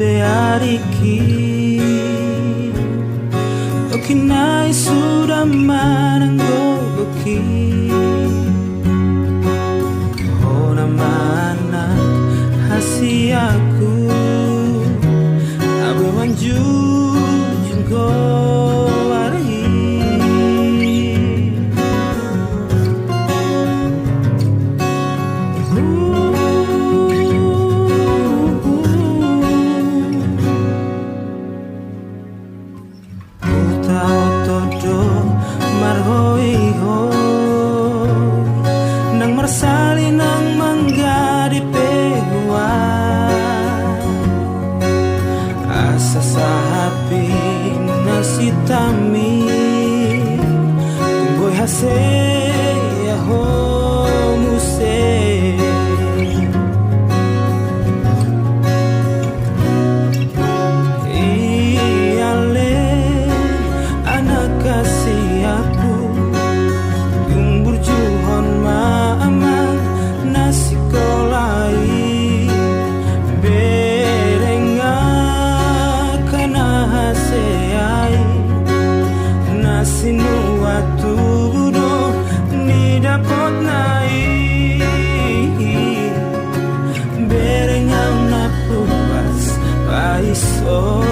Beariki Okinai sudah mananggogoki Hona mana hasiaku Abe wanju jungko warahi marhoi hoi nang marsali nang manggadi pegua asa sahapi nasitami tunggoy hase ho muse Sinua tubuh ni dapat naik berengau na puas paiso